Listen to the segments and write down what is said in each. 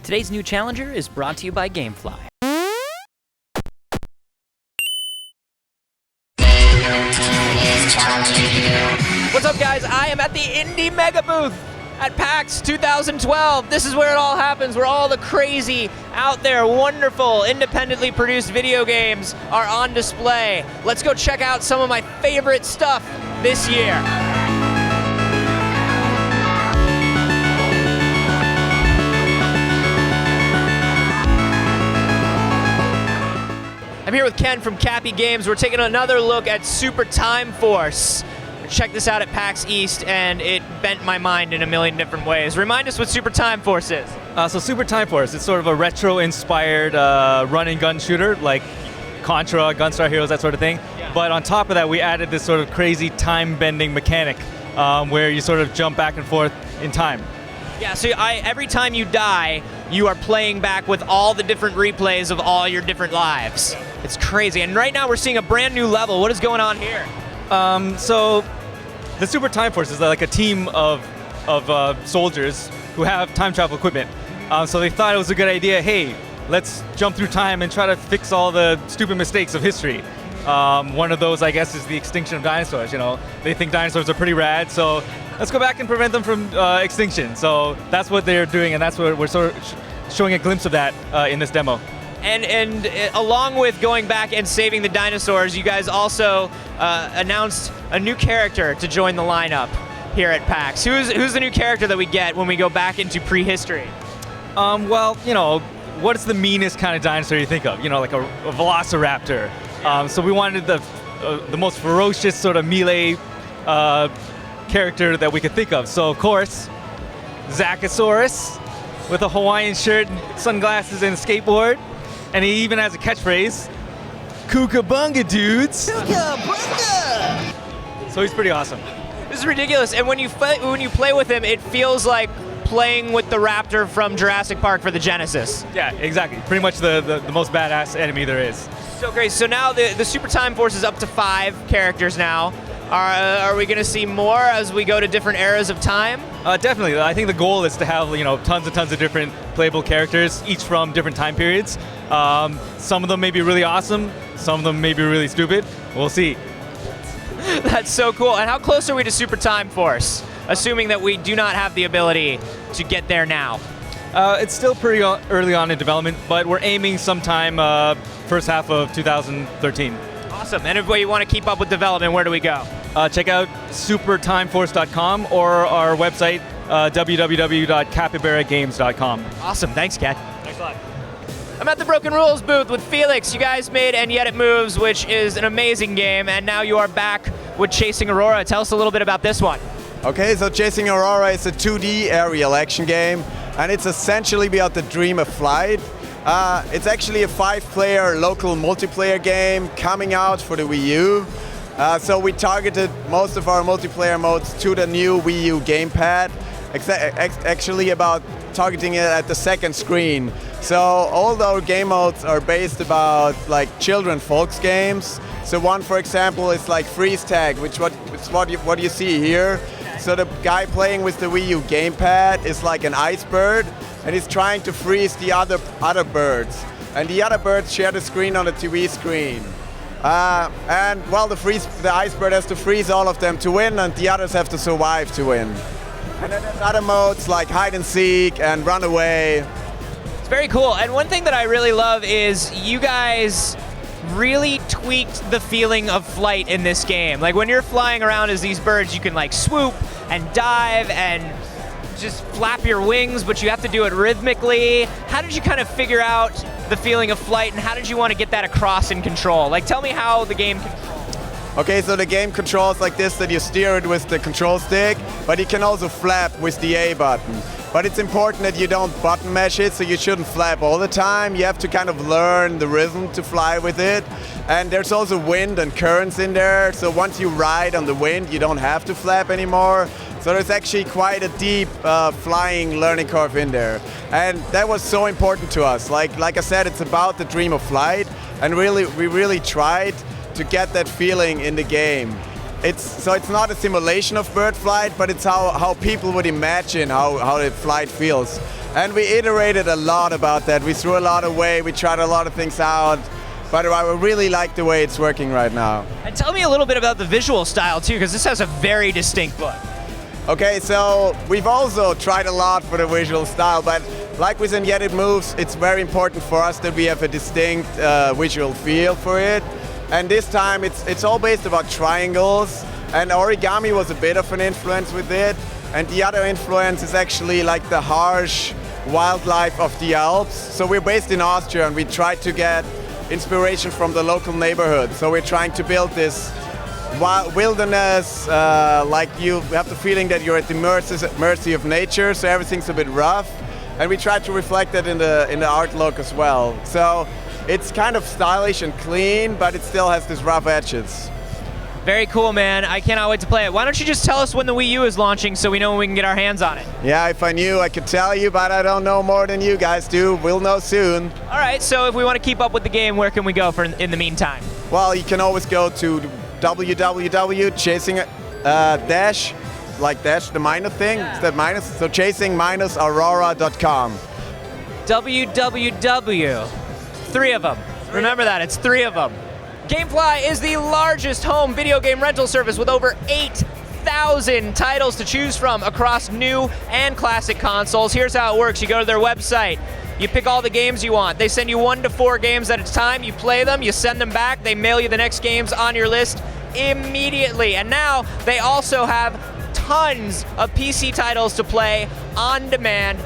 Today's new challenger is brought to you by Gamefly. What's up, guys? I am at the Indie Megabooth at PAX 2012. This is where it all happens, where all the crazy, out there, wonderful, independently produced video games are on display. Let's go check out some of my favorite stuff this year. I'm here with Ken from Cappy Games. We're taking another look at Super Time Force. Check this out at PAX East, and it bent my mind in a million different ways. Remind us what Super Time Force is. So Super Time Force, it's sort of a retro-inspired run-and-gun shooter, like Contra, Gunstar Heroes, that sort of thing. Yeah. But on top of that, we added this sort of crazy time-bending mechanic where you sort of jump back and forth in time. Yeah, so every time you die, you are playing back with all the different replays of all your different lives. It's crazy. And right now we're seeing a brand new level. What is going on here? So the Super Time Force is like a team of soldiers who have time travel equipment. So they thought it was a good idea, hey, let's jump through time and try to fix all the stupid mistakes of history. One of those, I guess, is the extinction of dinosaurs. You know, they think dinosaurs are pretty rad, so let's go back and prevent them from extinction. So that's what they're doing, and that's what we're sort of showing a glimpse of that in this demo. And along with going back and saving the dinosaurs, you guys also announced a new character to join the lineup here at PAX. Who's the new character that we get when we go back into prehistory? Well, you know, what's the meanest kind of dinosaur you think of? You know, like a velociraptor. So we wanted the most ferocious sort of melee character that we could think of. So of course, Zachosaurus with a Hawaiian shirt, sunglasses, and a skateboard. And he even has a catchphrase, Kookabunga dudes. Kookabunga! So he's pretty awesome. This is ridiculous. And when you play with him, it feels like playing with the raptor from Jurassic Park for the Genesis. Yeah, exactly. Pretty much the most badass enemy there is. So great. So now the Super Time Force is up to 5 characters now. Are we going to see more as we go to different eras of time? Definitely. I think the goal is to have tons and tons of different playable characters, each from different time periods. Some of them may be really awesome. Some of them may be really stupid. We'll see. That's so cool. And how close are we to Super Time Force, assuming that we do not have the ability to get there now? It's still pretty early on in development, but we're aiming sometime first half of 2013. Awesome. And if you want to keep up with development, where do we go? Check out supertimeforce.com or our website, www.capibaragames.com. Awesome. Thanks, Kat. Thanks a lot. I'm at the Broken Rules booth with Felix. You guys made And Yet It Moves, which is an amazing game, and now you are back with Chasing Aurora. Tell us a little bit about this one. Okay, so Chasing Aurora is a 2D aerial action game, and it's essentially about the dream of flight. It's actually a 5-player local multiplayer game coming out for the Wii U. So we targeted most of our multiplayer modes to the new Wii U gamepad, actually about targeting it at the second screen. So all our game modes are based about like children folks games. So one, for example, is like freeze tag, which is what you see here. So the guy playing with the Wii U gamepad is like an ice bird, and he's trying to freeze the other birds. And the other birds share the screen on the TV screen. And well, the ice bird has to freeze all of them to win, and the others have to survive to win. And then there's other modes like hide and seek and run away. It's very cool. And one thing that I really love is you guys really tweaked the feeling of flight in this game. Like when you're flying around as these birds, you can like swoop and dive and just flap your wings, but you have to do it rhythmically. How did you kind of figure out the feeling of flight, and how did you want to get that across in control? Like, tell me how the game controls. Okay, so the game controls like this, that you steer it with the control stick, but you can also flap with the A button. But it's important that you don't button mash it, so you shouldn't flap all the time. You have to kind of learn the rhythm to fly with it. And there's also wind and currents in there, so once you ride on the wind, you don't have to flap anymore. So there's actually quite a deep flying learning curve in there. And that was so important to us. Like I said, it's about the dream of flight, and we really tried to get that feeling in the game. it's not a simulation of bird flight, but it's how people would imagine how the flight feels. And we iterated a lot about that. We threw a lot away, we tried a lot of things out, but I really like the way it's working right now. And tell me a little bit about the visual style too, because this has a very distinct look. Okay, so we've also tried a lot for the visual style, but like with Yet It Moves, it's very important for us that we have a distinct visual feel for it. And this time it's all based about triangles, and origami was a bit of an influence with it. And the other influence is actually like the harsh wildlife of the Alps. So we're based in Austria, and we tried to get inspiration from the local neighborhood. So we're trying to build this wilderness, like you have the feeling that you're at the mercy of nature, so everything's a bit rough. And we try to reflect that in the art look as well. So it's kind of stylish and clean, but it still has these rough edges. Very cool, man. I cannot wait to play it. Why don't you just tell us when the Wii U is launching so we know when we can get our hands on it? Yeah, if I knew, I could tell you, but I don't know more than you guys do. We'll know soon. All right, so if we want to keep up with the game, where can we go for in the meantime? Well, you can always go to www.chasing the minus thing. Yeah. Is that minus? So chasing-aurora.com. www. 3 of them. Remember that, it's 3 of them. Gamefly is the largest home video game rental service with over 8,000 titles to choose from across new and classic consoles. Here's how it works. You go to their website, you pick all the games you want. They send you 1 to 4 games at a time. You play them, you send them back, they mail you the next games on your list immediately. And now they also have tons of PC titles to play on demand.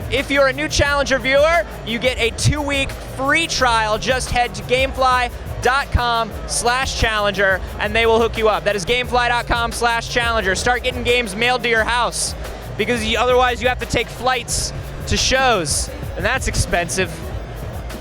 If you're a new Challenger viewer, you get a 2-week free trial. Just head to gamefly.com/challenger and they will hook you up. That is gamefly.com/challenger. Start getting games mailed to your house, because otherwise you have to take flights to shows, and that's expensive.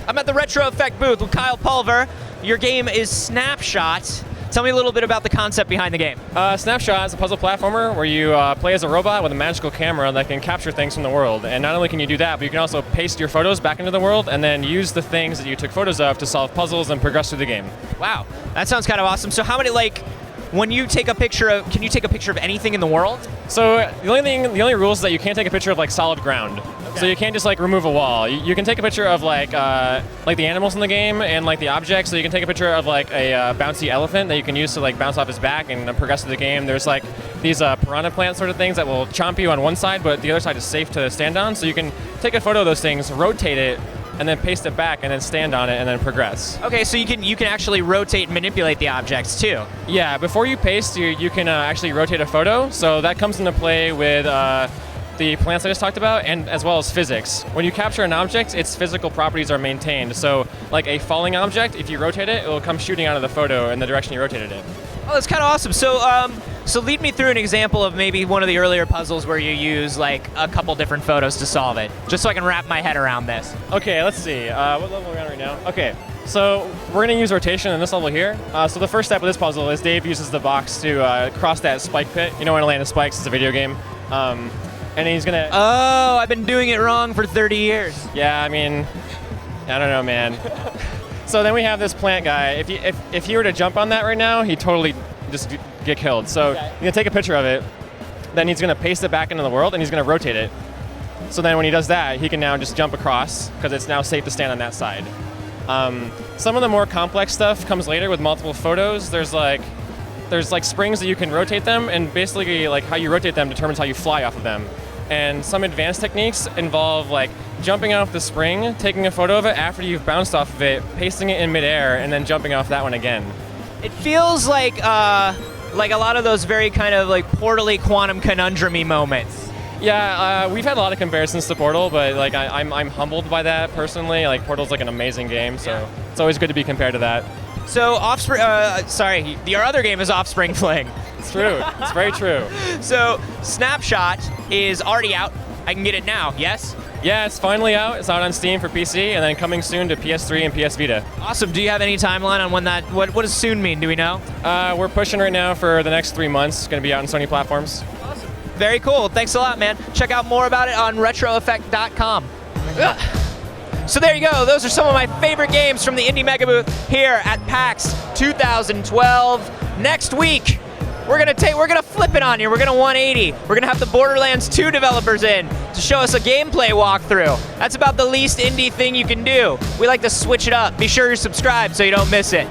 I'm at the Retro Effect booth with Kyle Pulver. Your game is Snapshot. Tell me a little bit about the concept behind the game. Snapshot is a puzzle platformer where you play as a robot with a magical camera that can capture things from the world. And not only can you do that, but you can also paste your photos back into the world and then use the things that you took photos of to solve puzzles and progress through the game. Wow, that sounds kind of awesome. So how many, when you take a picture of, can you take a picture of anything in the world? So the only rule is that you can't take a picture of solid ground. So you can't just remove a wall. You can take a picture of like the animals in the game and the objects. So you can take a picture of a bouncy elephant that you can use to bounce off his back and progress through the game. There's these piranha plant sort of things that will chomp you on one side, but the other side is safe to stand on. So you can take a photo of those things, rotate it, and then paste it back, and then stand on it, and then progress. Okay, so you can actually rotate and manipulate the objects too. Yeah, before you paste, you can actually rotate a photo. So that comes into play with the plants I just talked about, and as well as physics. When you capture an object, its physical properties are maintained. So like a falling object, if you rotate it, it will come shooting out of the photo in the direction you rotated it. Oh, that's kind of awesome. So lead me through an example of maybe one of the earlier puzzles where you use a couple different photos to solve it, just so I can wrap my head around this. Okay, let's see. What level are we on right now? Okay, so we're going to use rotation in this level here. So the first step of this puzzle is Dave uses the box to cross that spike pit. You know when Land of Spikes is a video game. And he's gonna... Oh, I've been doing it wrong for 30 years. Yeah, I mean, I don't know, man. So then we have this plant guy. If he were to jump on that right now, he'd totally just get killed. So okay. He's gonna take a picture of it, then he's gonna paste it back into the world, and he's gonna rotate it. So then when he does that, he can now just jump across, because it's now safe to stand on that side. Some of the more complex stuff comes later with multiple photos. There's springs that you can rotate them, and basically how you rotate them determines how you fly off of them. And some advanced techniques involve jumping off the spring, taking a photo of it after you've bounced off of it, pasting it in midair, and then jumping off that one again. It feels like a lot of those very kind of Portal-y quantum conundrum-y moments. Yeah, we've had a lot of comparisons to Portal, but I'm humbled by that personally. Portal's an amazing game, so It's always good to be compared to that. So Offspring, your other game is Offspring Fling. It's true. It's very true. So Snapshot is already out. I can get it now, yes? Yeah, it's finally out. It's out on Steam for PC, and then coming soon to PS3 and PS Vita. Awesome. Do you have any timeline on when that, what does soon mean? Do we know? We're pushing right now for the next 3 months. It's going to be out on Sony platforms. Awesome. Very cool. Thanks a lot, man. Check out more about it on retroeffect.com. So there you go. Those are some of my favorite games from the Indie Megabooth here at PAX 2012. Next week, we're gonna flip it on you. We're gonna 180. We're gonna have the Borderlands 2 developers in to show us a gameplay walkthrough. That's about the least indie thing you can do. We like to switch it up. Be sure you're subscribed so you don't miss it.